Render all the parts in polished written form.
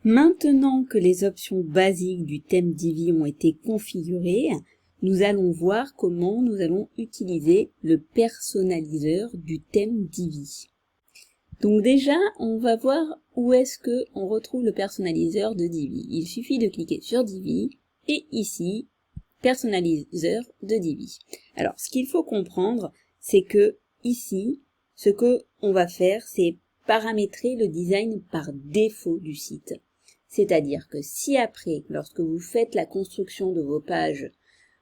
Maintenant que les options basiques du thème Divi ont été configurées, nous allons voir comment nous allons utiliser le personnaliseur du thème Divi. Donc déjà, on va voir où est-ce que on retrouve le personnaliseur de Divi. Il suffit de cliquer sur Divi et ici, personnaliseur de Divi. Alors, ce qu'il faut comprendre, c'est que ici, ce que on va faire, c'est paramétrer le design par défaut du site. C'est-à-dire que si après, lorsque vous faites la construction de vos pages,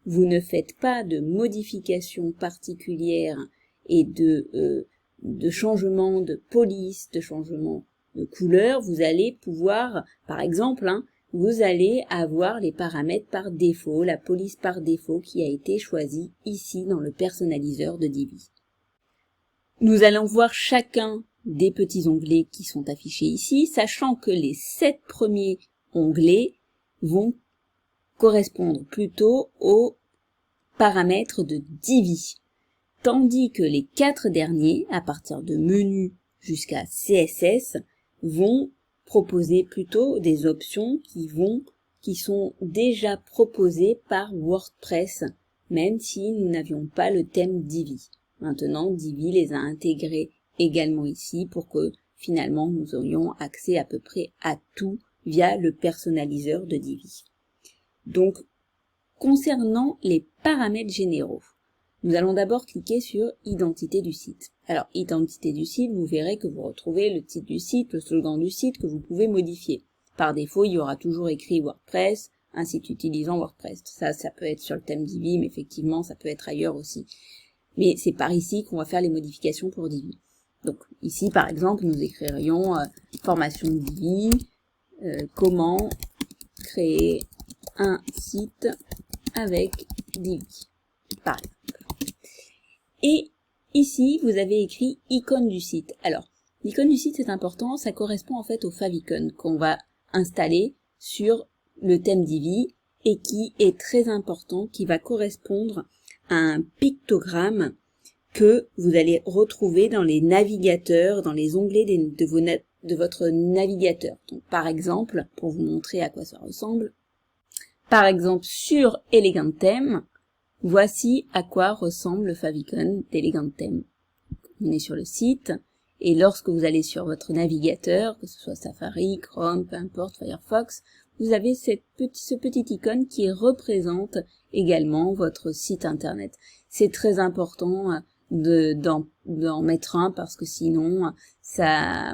vous ne faites pas de modifications particulières et de changement de police, de changement de couleur, vous allez pouvoir, par exemple, vous allez avoir les paramètres par défaut, la police par défaut qui a été choisie ici dans le personnaliseur de Divi. Nous allons voir chacun des petits onglets qui sont affichés ici, sachant que les 7 premiers onglets vont correspondre plutôt aux paramètres de Divi, tandis que les 4 derniers, à partir de menu jusqu'à CSS, vont proposer plutôt des options qui sont déjà proposées par WordPress, même si nous n'avions pas le thème Divi. Maintenant, Divi les a intégrés également ici pour que finalement nous aurions accès à peu près à tout via le personnaliseur de Divi. Donc, concernant les paramètres généraux, nous allons d'abord cliquer sur Identité du site. Alors, Identité du site, vous verrez que vous retrouvez le titre du site, le slogan du site que vous pouvez modifier. Par défaut, il y aura toujours écrit WordPress, un site utilisant WordPress. Ça peut être sur le thème Divi, mais effectivement, ça peut être ailleurs aussi. Mais c'est par ici qu'on va faire les modifications pour Divi. Donc, ici, par exemple, nous écririons formation Divi, comment créer un site avec Divi, par exemple. Et ici, vous avez écrit icône du site. Alors, l'icône du site, c'est important, ça correspond en fait au favicon qu'on va installer sur le thème Divi et qui est très important, qui va correspondre à un pictogramme que vous allez retrouver dans les navigateurs, dans les onglets de votre navigateur. Donc, par exemple, pour vous montrer à quoi ça ressemble, par exemple, sur Elegantheme, voici à quoi ressemble le favicon d'Elegantheme. On est sur le site, et lorsque vous allez sur votre navigateur, que ce soit Safari, Chrome, peu importe, Firefox, vous avez ce petit icône qui représente également votre site internet. C'est très important d'en mettre un parce que sinon, ça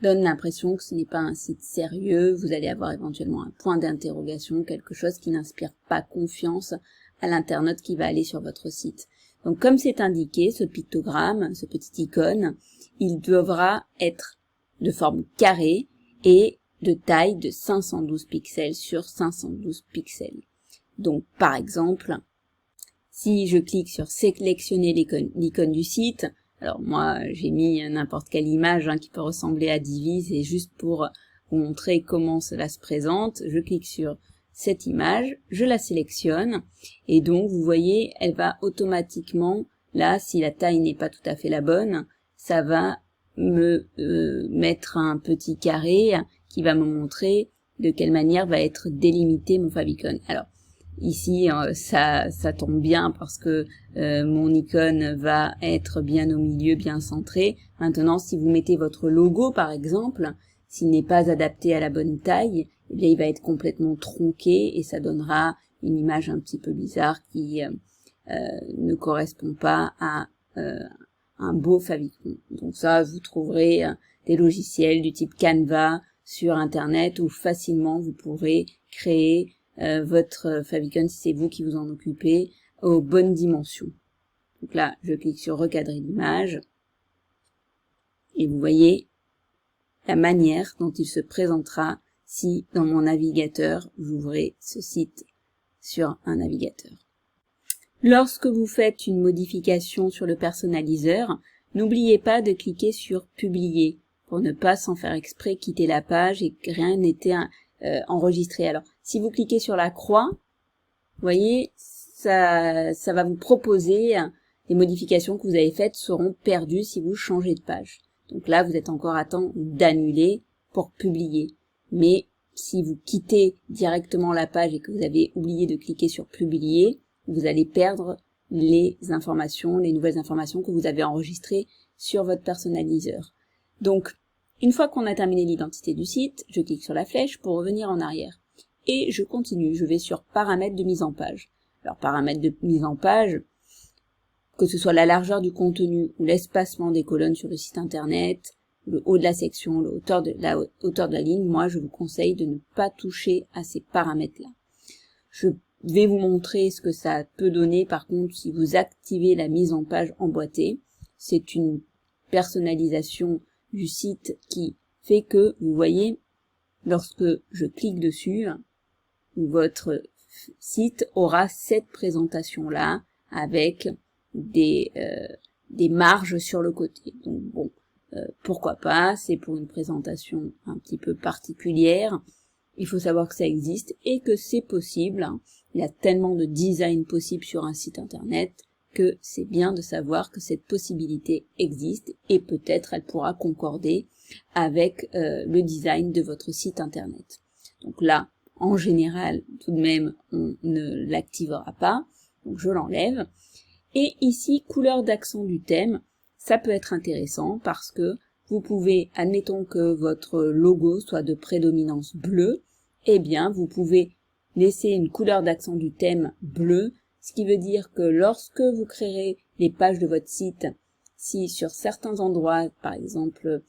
donne l'impression que ce n'est pas un site sérieux. Vous allez avoir éventuellement un point d'interrogation, quelque chose qui n'inspire pas confiance à l'internaute qui va aller sur votre site. Donc comme c'est indiqué, ce pictogramme, ce petit icône, il devra être de forme carrée et de taille de 512 pixels sur 512 pixels. Donc par exemple, si je clique sur sélectionner l'icône du site, alors moi j'ai mis n'importe quelle image qui peut ressembler à Divi, c'est juste pour vous montrer comment cela se présente. Je clique sur cette image, je la sélectionne et donc vous voyez elle va automatiquement, là si la taille n'est pas tout à fait la bonne, ça va me mettre un petit carré qui va me montrer de quelle manière va être délimité mon favicon. Alors ici ça tombe bien parce que mon icône va être bien au milieu, bien centré. Maintenant si vous mettez votre logo par exemple, s'il n'est pas adapté à la bonne taille, eh bien il va être complètement tronqué et ça donnera une image un petit peu bizarre qui ne correspond pas à un beau favicon. Donc ça, vous trouverez des logiciels du type Canva sur internet où facilement vous pourrez créer votre favicon si c'est vous qui vous en occupez aux bonnes dimensions. Donc là, je clique sur recadrer l'image et vous voyez la manière dont il se présentera si dans mon navigateur j'ouvrez ce site sur un navigateur. Lorsque vous faites une modification sur le personnaliseur, n'oubliez pas de cliquer sur publier pour ne pas sans faire exprès quitter la page et que rien n'était enregistré. Alors si vous cliquez sur la croix, vous voyez, ça va vous proposer les modifications que vous avez faites seront perdues si vous changez de page. Donc là, vous êtes encore à temps d'annuler pour publier. Mais si vous quittez directement la page et que vous avez oublié de cliquer sur publier, vous allez perdre les informations, les nouvelles informations que vous avez enregistrées sur votre personnaliseur. Donc, une fois qu'on a terminé l'identité du site, je clique sur la flèche pour revenir en arrière. Et je continue, je vais sur paramètres de mise en page. Alors, paramètres de mise en page, que ce soit la largeur du contenu ou l'espacement des colonnes sur le site internet, le haut de la section, la hauteur de la ligne, moi je vous conseille de ne pas toucher à ces paramètres-là. Je vais vous montrer ce que ça peut donner par contre si vous activez la mise en page emboîtée. C'est une personnalisation du site qui fait que, vous voyez, lorsque je clique dessus, votre site aura cette présentation-là avec des marges sur le côté. Donc bon, pourquoi pas, c'est pour une présentation un petit peu particulière. Il faut savoir que ça existe et que c'est possible. Il y a tellement de design possible sur un site internet que c'est bien de savoir que cette possibilité existe et peut-être elle pourra concorder avec le design de votre site internet. Donc là, en général, tout de même, on ne l'activera pas. Donc je l'enlève. Et ici, couleur d'accent du thème. Ça peut être intéressant parce que vous pouvez, admettons que votre logo soit de prédominance bleue, eh bien vous pouvez laisser une couleur d'accent du thème bleu, ce qui veut dire que lorsque vous créerez les pages de votre site, si sur certains endroits, par exemple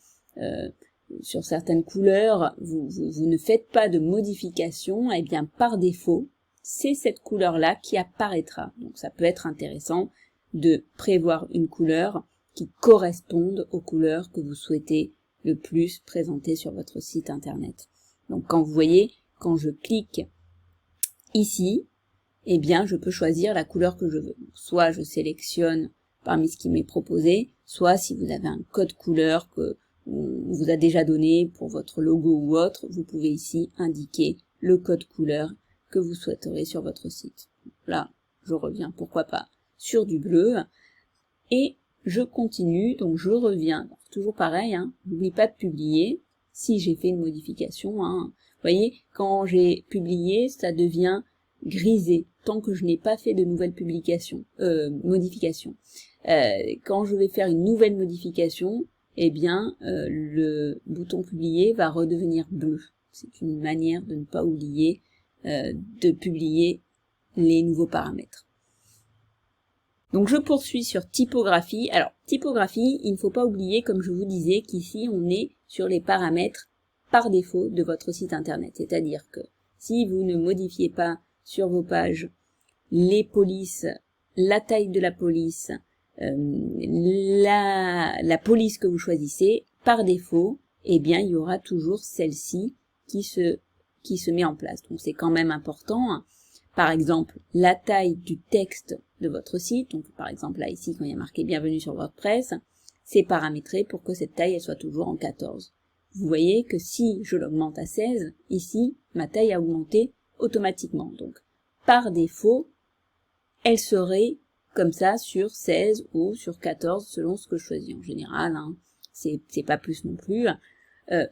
sur certaines couleurs, vous ne faites pas de modification, eh bien par défaut, c'est cette couleur-là qui apparaîtra. Donc ça peut être intéressant de prévoir une couleur qui correspondent aux couleurs que vous souhaitez le plus présenter sur votre site internet. Donc quand vous voyez, quand je clique ici, eh bien je peux choisir la couleur que je veux. Soit je sélectionne parmi ce qui m'est proposé, soit si vous avez un code couleur que on vous a déjà donné pour votre logo ou autre, vous pouvez ici indiquer le code couleur que vous souhaiterez sur votre site. Là, je reviens, pourquoi pas, sur du bleu, et je continue, donc je reviens, toujours pareil, n'oublie pas de publier, si j'ai fait une modification, Vous voyez, quand j'ai publié, ça devient grisé, tant que je n'ai pas fait de nouvelles modifications. Quand je vais faire une nouvelle modification, eh bien, le bouton publier va redevenir bleu. C'est une manière de ne pas oublier de publier les nouveaux paramètres. Donc je poursuis sur typographie. Alors typographie, il ne faut pas oublier, comme je vous disais, qu'ici on est sur les paramètres par défaut de votre site internet. C'est-à-dire que si vous ne modifiez pas sur vos pages les polices, la taille de la police, la police que vous choisissez, par défaut, eh bien il y aura toujours celle-ci qui se met en place. Donc c'est quand même important. Par exemple, la taille du texte de votre site, donc par exemple là ici quand il y a marqué bienvenue sur WordPress, c'est paramétré pour que cette taille elle soit toujours en 14. Vous voyez que si je l'augmente à 16, ici ma taille a augmenté automatiquement. Donc par défaut, elle serait comme ça sur 16 ou sur 14 selon ce que je choisis en général, c'est pas plus non plus.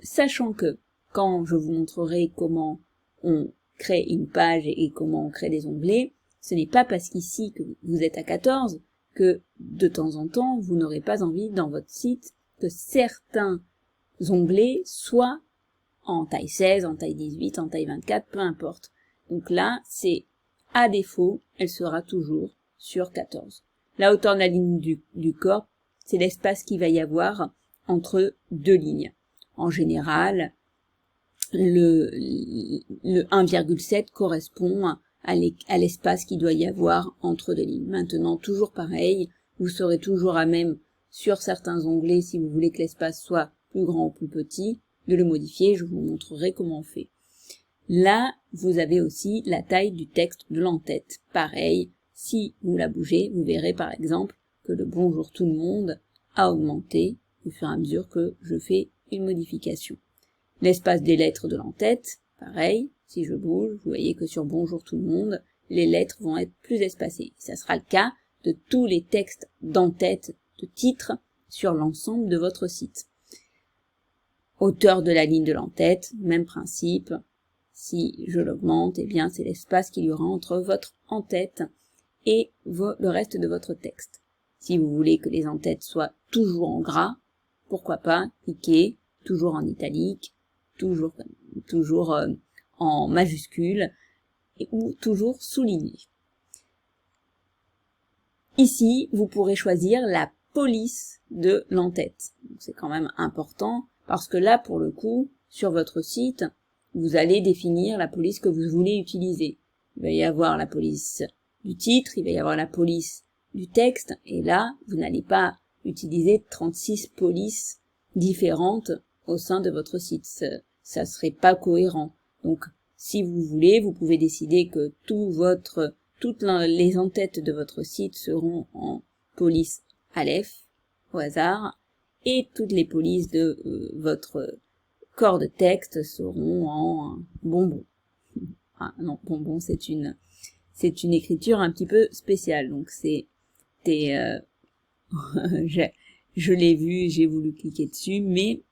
Sachant que quand je vous montrerai comment on crée une page et comment on crée des onglets, ce n'est pas parce qu'ici que vous êtes à 14 que de temps en temps vous n'aurez pas envie dans votre site que certains onglets soient en taille 16, en taille 18, en taille 24, peu importe. Donc là, c'est à défaut, elle sera toujours sur 14. La hauteur de la ligne du corps, c'est l'espace qu'il va y avoir entre deux lignes. En général, le 1,7 correspond à l'espace qu'il doit y avoir entre deux lignes. Maintenant, toujours pareil, vous serez toujours à même sur certains onglets, si vous voulez que l'espace soit plus grand ou plus petit, de le modifier, je vous montrerai comment on fait. Là, vous avez aussi la taille du texte de l'entête. Pareil, si vous la bougez, vous verrez par exemple que le bonjour tout le monde a augmenté au fur et à mesure que je fais une modification. L'espace des lettres de l'entête, pareil, si je bouge, vous voyez que sur bonjour tout le monde, les lettres vont être plus espacées. Ça sera le cas de tous les textes d'entête, de titres, sur l'ensemble de votre site. Hauteur de la ligne de l'entête, même principe, Si je l'augmente, eh bien c'est l'espace qu'il y aura entre votre en-tête et le reste de votre texte. Si vous voulez que les en-têtes soient toujours en gras, pourquoi pas cliquer toujours en italique, toujours en majuscule ou toujours souligné. Ici, vous pourrez choisir la police de l'en-tête. C'est quand même important parce que là, pour le coup, sur votre site, vous allez définir la police que vous voulez utiliser. Il va y avoir la police du titre, il va y avoir la police du texte, et là, vous n'allez pas utiliser 36 polices différentes au sein de votre site. Ça serait pas cohérent. Donc, si vous voulez, vous pouvez décider que toutes les en-têtes de votre site seront en police Aleph, au hasard, et toutes les polices de votre corps de texte seront en bonbon. Ah non, bonbon, c'est une écriture un petit peu spéciale, donc je l'ai vu, j'ai voulu cliquer dessus, mais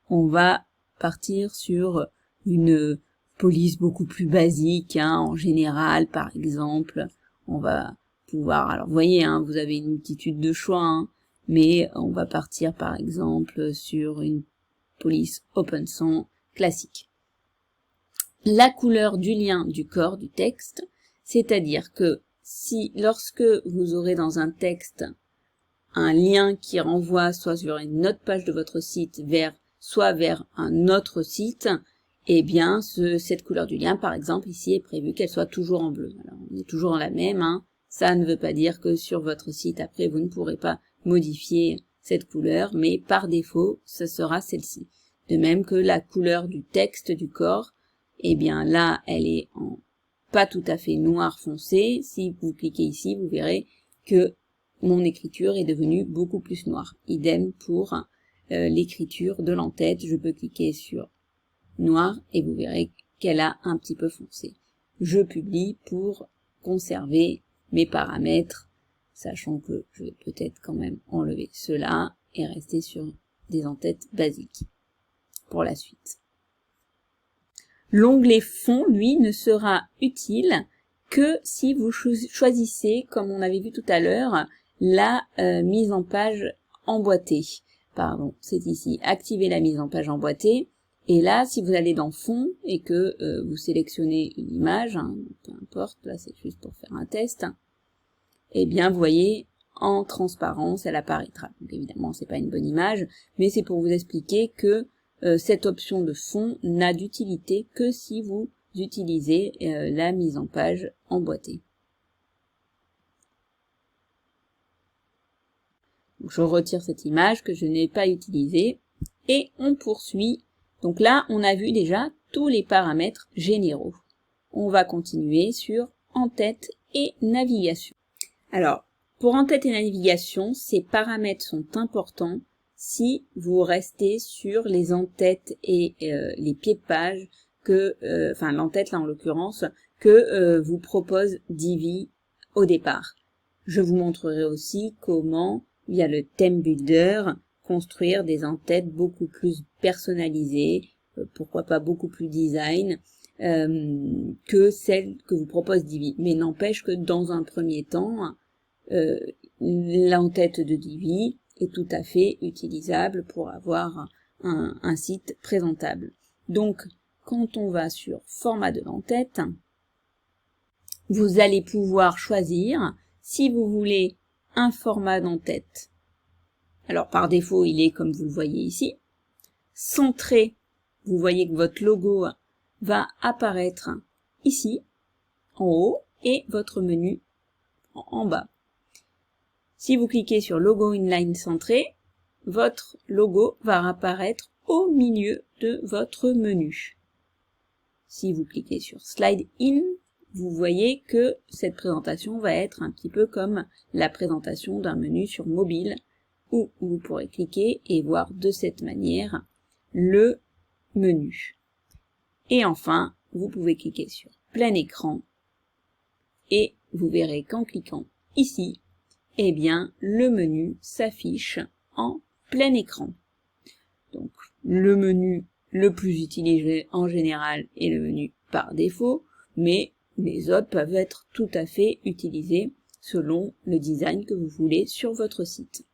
on va partir sur une police beaucoup plus basique, en général, par exemple, on va pouvoir, alors vous voyez, vous avez une multitude de choix, mais on va partir par exemple sur une police OpenSons classique. La couleur du lien du corps du texte, c'est-à-dire que lorsque vous aurez dans un texte un lien qui renvoie soit sur une autre page de votre site soit vers un autre site, eh bien cette couleur du lien, par exemple, ici est prévu qu'elle soit toujours en bleu. Alors on est toujours en la même, ça ne veut pas dire que sur votre site, après, vous ne pourrez pas modifier cette couleur, mais par défaut, ce sera celle-ci. De même que la couleur du texte du corps, eh bien là, elle est en pas tout à fait noir foncé. Si vous cliquez ici, vous verrez que mon écriture est devenue beaucoup plus noire. Idem pour l'écriture de l'en-tête. Je peux cliquer sur noir et vous verrez qu'elle a un petit peu foncé. Je publie pour conserver mes paramètres, sachant que je vais peut-être quand même enlever cela et rester sur des en-têtes basiques pour la suite. L'onglet fond, lui, ne sera utile que si vous choisissez, comme on avait vu tout à l'heure, la mise en page emboîtée. Pardon, c'est ici, activer la mise en page emboîtée. Et là, si vous allez dans fond et que vous sélectionnez une image, peu importe, là c'est juste pour faire un test, eh bien vous voyez, en transparence, elle apparaîtra. Donc évidemment, c'est pas une bonne image, mais c'est pour vous expliquer que cette option de fond n'a d'utilité que si vous utilisez la mise en page emboîtée. Donc, je retire cette image que je n'ai pas utilisée et on poursuit. Donc là, on a vu déjà tous les paramètres généraux. On va continuer sur en-tête et navigation. Alors, pour en-tête et navigation, ces paramètres sont importants si vous restez sur les en-têtes et les pieds de page enfin l'en-tête là en l'occurrence, que vous propose Divi au départ. Je vous montrerai aussi comment, via le Theme Builder, construire des en-têtes beaucoup plus personnalisées, pourquoi pas beaucoup plus design, que celles que vous propose Divi. Mais n'empêche que dans un premier temps, l'en-tête de Divi est tout à fait utilisable pour avoir un site présentable. Donc, quand on va sur format de l'en-tête, vous allez pouvoir choisir si vous voulez un format d'en-tête. Alors, par défaut, il est comme vous le voyez ici. Centré, vous voyez que votre logo va apparaître ici, en haut, et votre menu en bas. Si vous cliquez sur logo inline centré, votre logo va apparaître au milieu de votre menu. Si vous cliquez sur slide in, vous voyez que cette présentation va être un petit peu comme la présentation d'un menu sur mobile où vous pourrez cliquer et voir de cette manière le menu. Et enfin, vous pouvez cliquer sur plein écran et vous verrez qu'en cliquant ici, eh bien, le menu s'affiche en plein écran. Donc, le menu le plus utilisé en général est le menu par défaut, mais les autres peuvent être tout à fait utilisés selon le design que vous voulez sur votre site.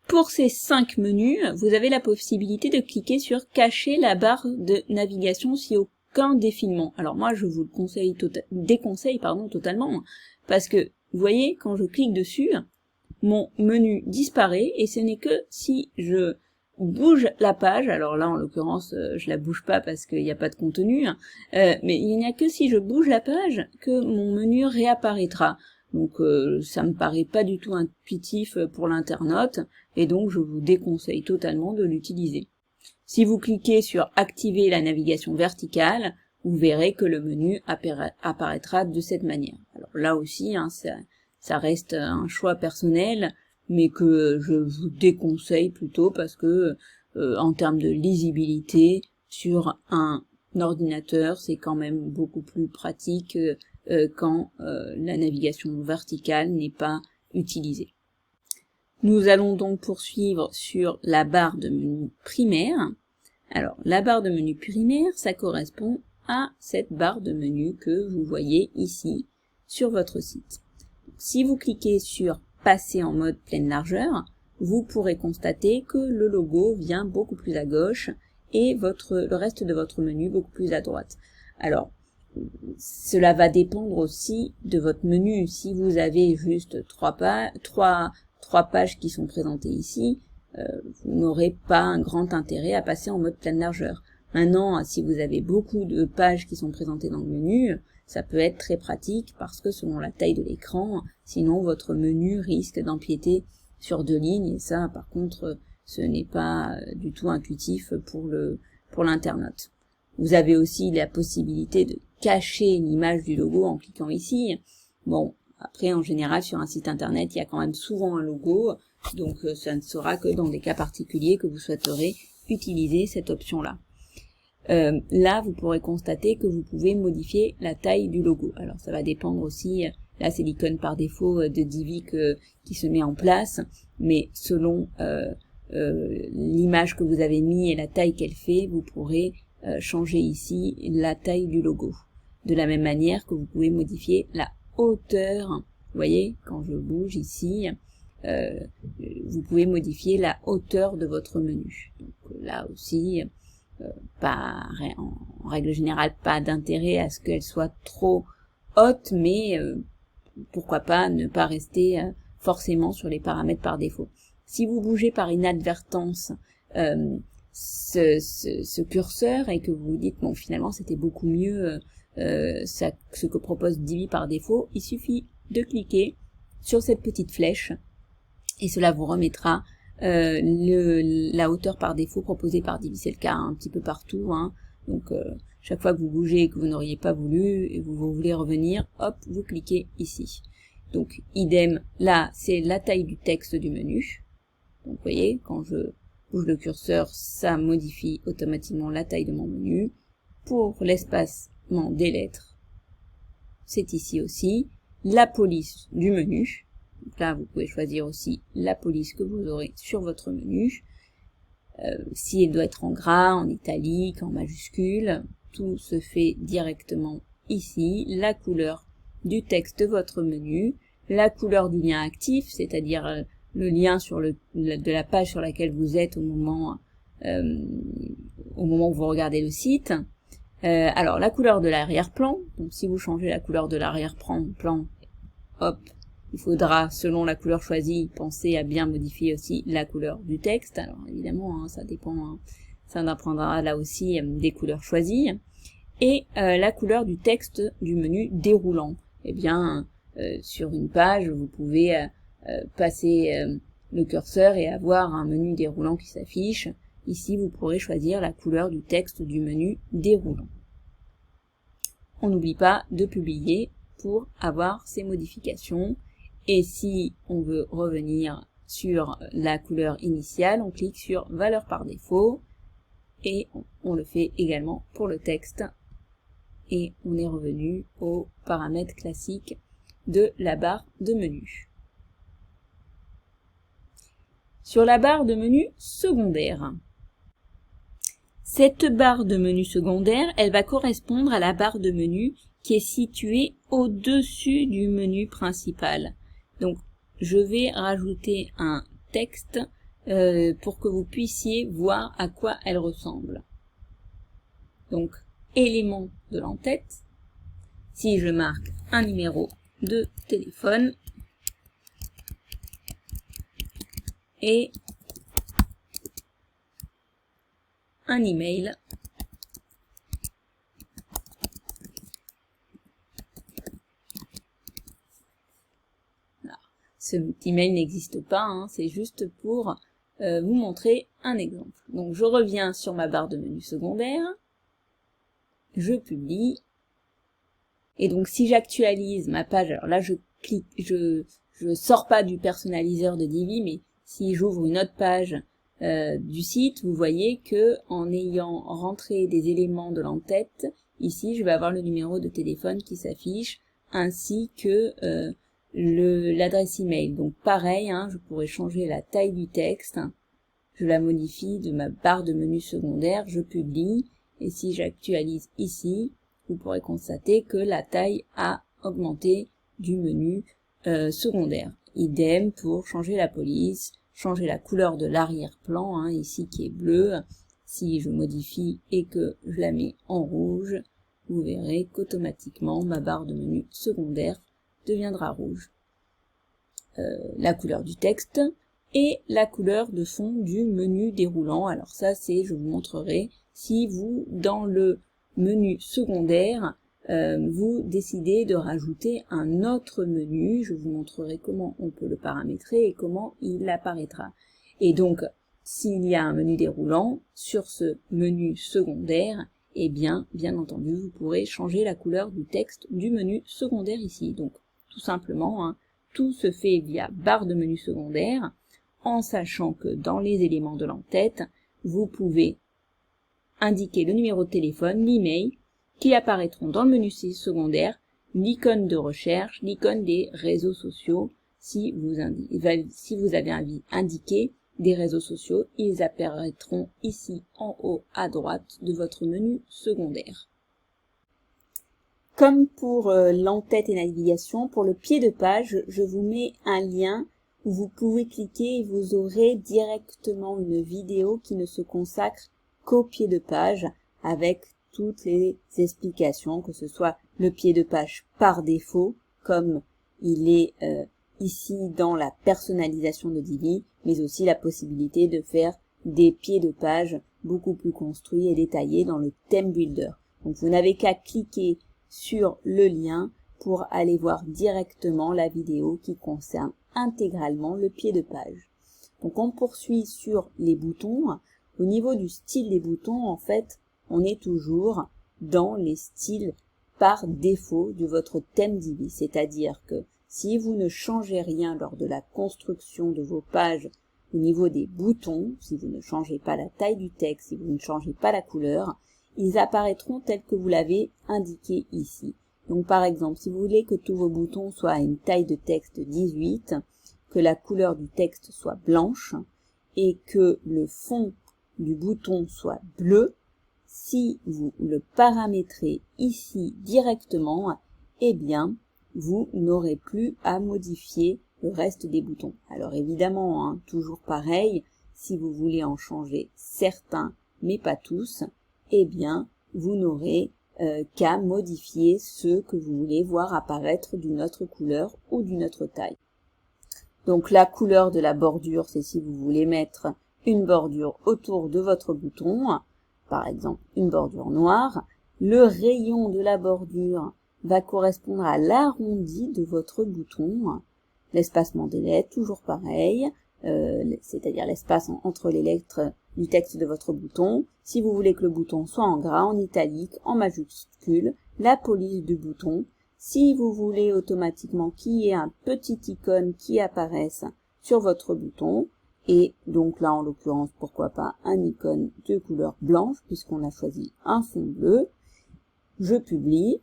Pour ces 5 menus, vous avez la possibilité de cliquer sur cacher la barre de navigation si aucun défilement. Alors moi je vous le déconseille totalement, parce que vous voyez, quand je clique dessus, mon menu disparaît et ce n'est que si je bouge la page, alors là en l'occurrence je la bouge pas parce qu'il n'y a pas de contenu, mais il n'y a que si je bouge la page que mon menu réapparaîtra. Donc ça me paraît pas du tout intuitif pour l'internaute et donc je vous déconseille totalement de l'utiliser. Si vous cliquez sur activer la navigation verticale, vous verrez que le menu apparaîtra de cette manière. Alors là aussi, ça reste un choix personnel, mais que je vous déconseille plutôt parce que en termes de lisibilité sur un ordinateur, c'est quand même beaucoup plus pratique quand la navigation verticale n'est pas utilisée. Nous allons donc poursuivre sur la barre de menu primaire. Alors, la barre de menu primaire, ça correspond à cette barre de menu que vous voyez ici sur votre site. Si vous cliquez sur passer en mode pleine largeur, vous pourrez constater que le logo vient beaucoup plus à gauche et le reste de votre menu beaucoup plus à droite. Alors, cela va dépendre aussi de votre menu. Si vous avez juste trois pages qui sont présentées ici, vous n'aurez pas un grand intérêt à passer en mode pleine largeur. Maintenant, si vous avez beaucoup de pages qui sont présentées dans le menu, ça peut être très pratique parce que selon la taille de l'écran, sinon votre menu risque d'empiéter sur 2 lignes et ça, par contre, ce n'est pas du tout intuitif pour l'internaute. Vous avez aussi la possibilité de cacher l'image du logo en cliquant ici. Bon, après, en général, sur un site internet, il y a quand même souvent un logo, donc ça ne sera que dans des cas particuliers que vous souhaiterez utiliser cette option-là. Là, vous pourrez constater que vous pouvez modifier la taille du logo. Alors, ça va dépendre aussi, là, c'est l'icône par défaut de Divi qui se met en place, mais selon l'image que vous avez mis et la taille qu'elle fait, vous pourrez changer ici la taille du logo. De la même manière que vous pouvez modifier la hauteur. Vous voyez, quand je bouge ici, vous pouvez modifier la hauteur de votre menu. Donc là aussi, en règle générale, pas d'intérêt à ce qu'elle soit trop haute, mais pourquoi pas ne pas rester forcément sur les paramètres par défaut. Si vous bougez par inadvertance ce curseur et que vous vous dites bon finalement c'était beaucoup mieux ce que propose Divi par défaut, il suffit de cliquer sur cette petite flèche et cela vous remettra la hauteur par défaut proposée par Divi. C'est le cas un petit peu partout, hein. Donc chaque fois que vous bougez et que vous n'auriez pas voulu et vous voulez revenir, hop, vous cliquez ici. Donc idem, là c'est la taille du texte du menu. Donc vous voyez, quand je bouge le curseur, ça modifie automatiquement la taille de mon menu. Pour l'espacement des lettres, c'est ici aussi. La police du menu. Donc là, vous pouvez choisir aussi la police que vous aurez sur votre menu. Si elle doit être en gras, en italique, en majuscule, tout se fait directement ici. La couleur du texte de votre menu, la couleur du lien actif, c'est-à-dire le lien de la page sur laquelle vous êtes au moment où vous regardez le site. Alors, la couleur de l'arrière-plan. Donc, si vous changez la couleur de l'arrière-plan, hop, il faudra, selon la couleur choisie, penser à bien modifier aussi la couleur du texte. Alors, évidemment, hein, ça dépend, hein, ça dépendra là aussi des couleurs choisies. Et la couleur du texte du menu déroulant. Eh bien, sur une page, vous pouvez passer le curseur et avoir un menu déroulant qui s'affiche. Ici, vous pourrez choisir la couleur du texte du menu déroulant. On n'oublie pas de publier pour avoir ces modifications. Et si on veut revenir sur la couleur initiale, on clique sur valeur par défaut et on le fait également pour le texte. Et on est revenu aux paramètres classiques de la barre de menu. Sur la barre de menu secondaire, Cette barre de menu secondaire, elle va correspondre à la barre de menu qui est située au-dessus du menu principal. Donc, je vais rajouter un texte pour que vous puissiez voir à quoi elle ressemble. Donc, élément de l'entête. Si je marque un numéro de téléphone et un email, ce petit mail n'existe pas, hein, c'est juste pour vous montrer un exemple. Donc je reviens sur ma barre de menu secondaire, je publie, et donc si j'actualise ma page, alors là je clique, je sors pas du personnaliseur de Divi, mais si j'ouvre une autre page du site, vous voyez que en ayant rentré des éléments de l'entête, ici je vais avoir le numéro de téléphone qui s'affiche, ainsi que l'adresse email. Donc pareil, hein, je pourrais changer la taille du texte, je la modifie de ma barre de menu secondaire, je publie, et si j'actualise ici, vous pourrez constater que la taille a augmenté du menu secondaire. Idem pour changer la police, changer la couleur de l'arrière-plan, hein, ici qui est bleu. Si je modifie et que je la mets en rouge, vous verrez qu'automatiquement ma barre de menu secondaire deviendra rouge. La couleur du texte et la couleur de fond du menu déroulant. Alors ça, c'est, je vous montrerai, si vous, dans le menu secondaire, vous décidez de rajouter un autre menu. Je vous montrerai comment on peut le paramétrer et comment il apparaîtra. Et donc, s'il y a un menu déroulant, sur ce menu secondaire, eh bien entendu, vous pourrez changer la couleur du texte du menu secondaire ici. Donc, tout simplement, hein, tout se fait via barre de menu secondaire, en sachant que dans les éléments de l'entête, vous pouvez indiquer le numéro de téléphone, l'email, qui apparaîtront dans le menu secondaire, l'icône de recherche, l'icône des réseaux sociaux. Si vous avez indiqué des réseaux sociaux, ils apparaîtront ici en haut à droite de votre menu secondaire. Comme pour l'entête et navigation, pour le pied de page, je vous mets un lien où vous pouvez cliquer et vous aurez directement une vidéo qui ne se consacre qu'au pied de page avec toutes les explications, que ce soit le pied de page par défaut, comme il est ici dans la personnalisation de Divi, mais aussi la possibilité de faire des pieds de page beaucoup plus construits et détaillés dans le theme builder. Donc vous n'avez qu'à cliquer sur le lien pour aller voir directement la vidéo qui concerne intégralement le pied de page. Donc on poursuit sur les boutons. Au niveau du style des boutons, en fait, on est toujours dans les styles par défaut de votre thème Divi. C'est-à-dire que si vous ne changez rien lors de la construction de vos pages au niveau des boutons, si vous ne changez pas la taille du texte, si vous ne changez pas la couleur, ils apparaîtront tels que vous l'avez indiqué ici. Donc par exemple, si vous voulez que tous vos boutons soient à une taille de texte 18, que la couleur du texte soit blanche et que le fond du bouton soit bleu, si vous le paramétrez ici directement, eh bien, vous n'aurez plus à modifier le reste des boutons. Alors évidemment, hein, toujours pareil, si vous voulez en changer certains, mais pas tous, eh bien, vous n'aurez qu'à modifier ceux que vous voulez voir apparaître d'une autre couleur ou d'une autre taille. Donc la couleur de la bordure, c'est si vous voulez mettre une bordure autour de votre bouton, par exemple une bordure noire. Le rayon de la bordure va correspondre à l'arrondi de votre bouton. L'espacement des lettres, toujours pareil, c'est-à-dire l'espace entre les lettres du texte de votre bouton. Si vous voulez que le bouton soit en gras, en italique, en majuscule, la police du bouton. Si vous voulez automatiquement qu'il y ait un petit icône qui apparaisse sur votre bouton, et donc là en l'occurrence pourquoi pas un icône de couleur blanche puisqu'on a choisi un fond bleu, je publie,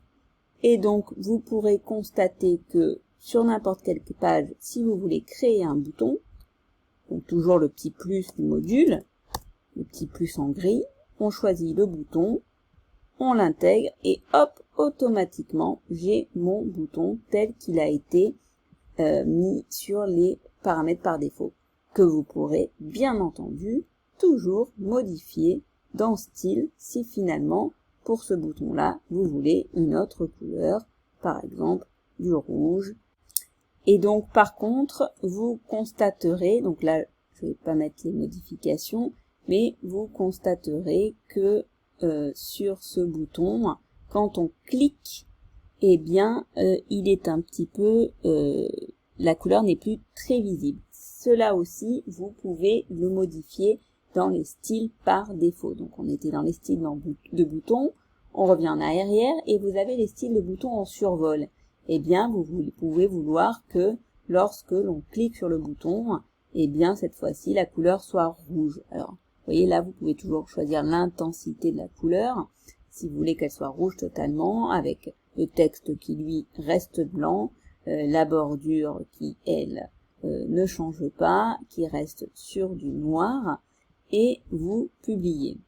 et donc vous pourrez constater que sur n'importe quelle page, si vous voulez créer un bouton, donc toujours le petit plus du module, le petit plus en gris, on choisit le bouton, on l'intègre et hop, automatiquement, j'ai mon bouton tel qu'il a été mis sur les paramètres par défaut, que vous pourrez bien entendu toujours modifier dans style si finalement pour ce bouton-là vous voulez une autre couleur, par exemple du rouge. Et donc par contre vous constaterez, donc là je vais pas mettre les modifications, mais vous constaterez que sur ce bouton, quand on clique, eh bien il est un petit peu, la couleur n'est plus très visible. Cela aussi, vous pouvez le modifier dans les styles par défaut. Donc on était dans les styles de boutons, on revient en arrière et vous avez les styles de boutons en survol. Eh bien vous pouvez vouloir que lorsque l'on clique sur le bouton, eh bien cette fois-ci la couleur soit rouge. Alors vous voyez là, vous pouvez toujours choisir l'intensité de la couleur, si vous voulez qu'elle soit rouge totalement, avec le texte qui lui reste blanc, la bordure qui elle ne change pas, qui reste sur du noir, et vous publiez.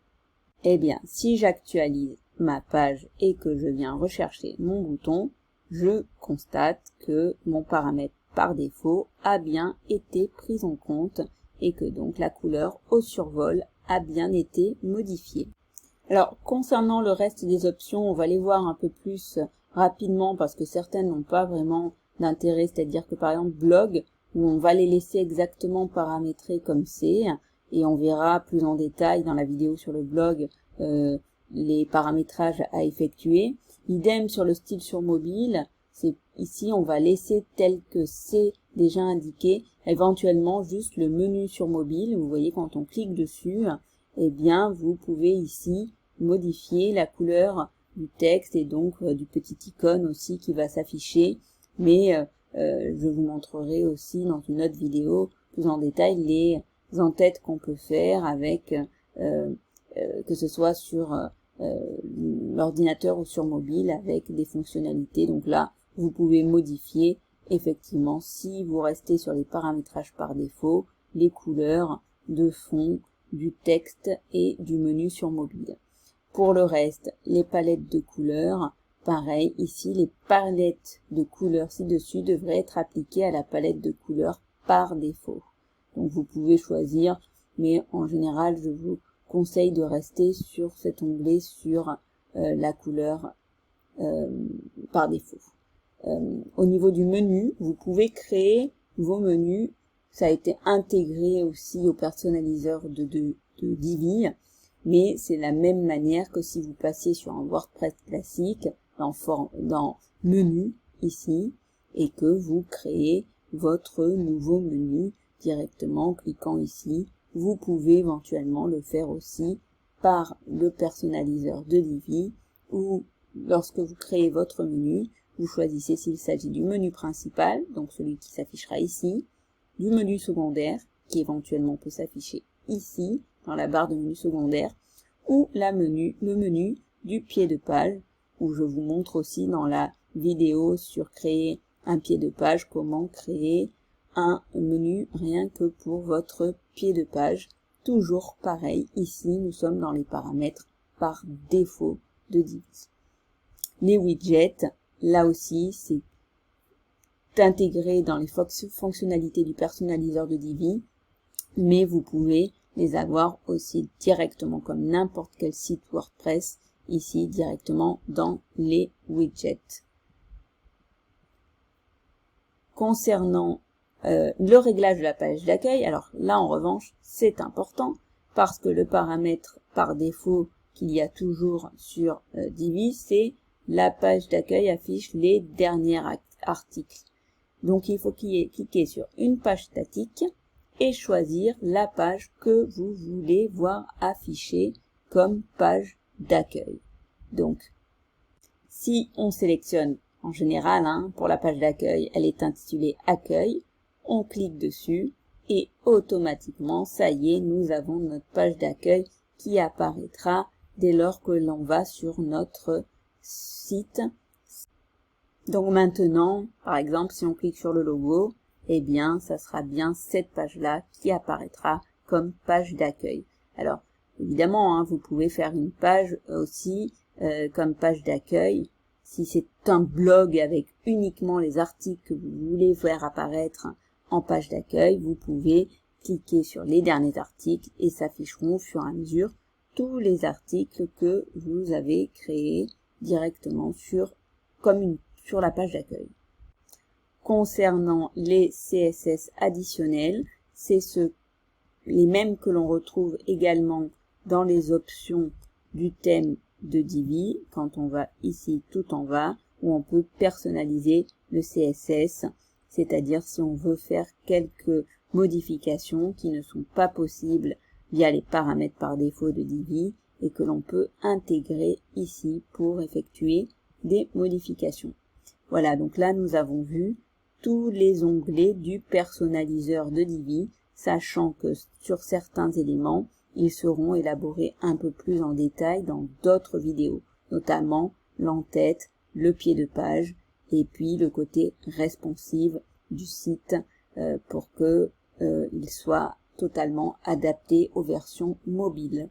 Eh bien, si j'actualise ma page et que je viens rechercher mon bouton, je constate que mon paramètre par défaut a bien été pris en compte et que donc la couleur au survol a bien été modifiée. Alors, concernant le reste des options, on va les voir un peu plus rapidement parce que certaines n'ont pas vraiment d'intérêt, c'est-à-dire que par exemple blog, où on va les laisser exactement paramétrés comme c'est, et on verra plus en détail dans la vidéo sur le blog les paramétrages à effectuer. Idem sur le style sur mobile, c'est ici on va laisser tel que c'est déjà indiqué, éventuellement juste le menu sur mobile, vous voyez quand on clique dessus, eh bien vous pouvez ici modifier la couleur du texte et donc du petit icône aussi qui va s'afficher, mais je vous montrerai aussi dans une autre vidéo plus en détail les en-têtes qu'on peut faire avec que ce soit sur l'ordinateur ou sur mobile avec des fonctionnalités. Donc là vous pouvez modifier effectivement, si vous restez sur les paramétrages par défaut, les couleurs de fond du texte et du menu sur mobile. Pour le reste, les palettes de couleurs, pareil, ici les palettes de couleurs ci-dessus devraient être appliquées à la palette de couleurs par défaut. Donc vous pouvez choisir, mais en général je vous conseille de rester sur cet onglet sur la couleur par défaut. Au niveau du menu, vous pouvez créer vos menus. Ça a été intégré aussi au personnaliseur de Divi, mais c'est la même manière que si vous passiez sur un WordPress classique dans menu ici et que vous créez votre nouveau menu directement en cliquant ici. Vous pouvez éventuellement le faire aussi par le personnaliseur de Divi ou lorsque vous créez votre menu, vous choisissez s'il s'agit du menu principal, donc celui qui s'affichera ici, du menu secondaire, qui éventuellement peut s'afficher ici, dans la barre de menu secondaire, ou le menu du pied de page, où je vous montre aussi dans la vidéo sur créer un pied de page, comment créer un menu rien que pour votre pied de page. Toujours pareil, ici nous sommes dans les paramètres par défaut de Divi. Les widgets, là aussi, c'est intégré dans les fonctionnalités du personnaliseur de Divi, mais vous pouvez les avoir aussi directement comme n'importe quel site WordPress, ici directement dans les widgets. Concernant le réglage de la page d'accueil, alors là en revanche c'est important parce que le paramètre par défaut qu'il y a toujours sur Divi, c'est la page d'accueil affiche les derniers articles. Donc il faut cliquer sur une page statique et choisir la page que vous voulez voir affichée comme page d'accueil. Donc si on sélectionne en général pour la page d'accueil, elle est intitulée accueil, on clique dessus et automatiquement, ça y est, nous avons notre page d'accueil qui apparaîtra dès lors que l'on va sur notre site. Donc maintenant, par exemple, si on clique sur le logo, eh bien, ça sera bien cette page-là qui apparaîtra comme page d'accueil. Alors, Évidemment, hein, vous pouvez faire une page aussi comme page d'accueil. Si c'est un blog avec uniquement les articles que vous voulez faire apparaître en page d'accueil, vous pouvez cliquer sur les derniers articles et s'afficheront au fur et à mesure tous les articles que vous avez créés directement sur la page d'accueil. Concernant les CSS additionnels, c'est les mêmes que l'on retrouve également dans les options du thème de Divi, quand on va ici tout en bas, où on peut personnaliser le CSS, c'est-à-dire si on veut faire quelques modifications qui ne sont pas possibles via les paramètres par défaut de Divi et que l'on peut intégrer ici pour effectuer des modifications. Voilà, donc là nous avons vu tous les onglets du personnaliseur de Divi, sachant que sur certains éléments, ils seront élaborés un peu plus en détail dans d'autres vidéos, notamment l'entête, le pied de page et puis le côté responsive du site pour que il soit totalement adapté aux versions mobiles.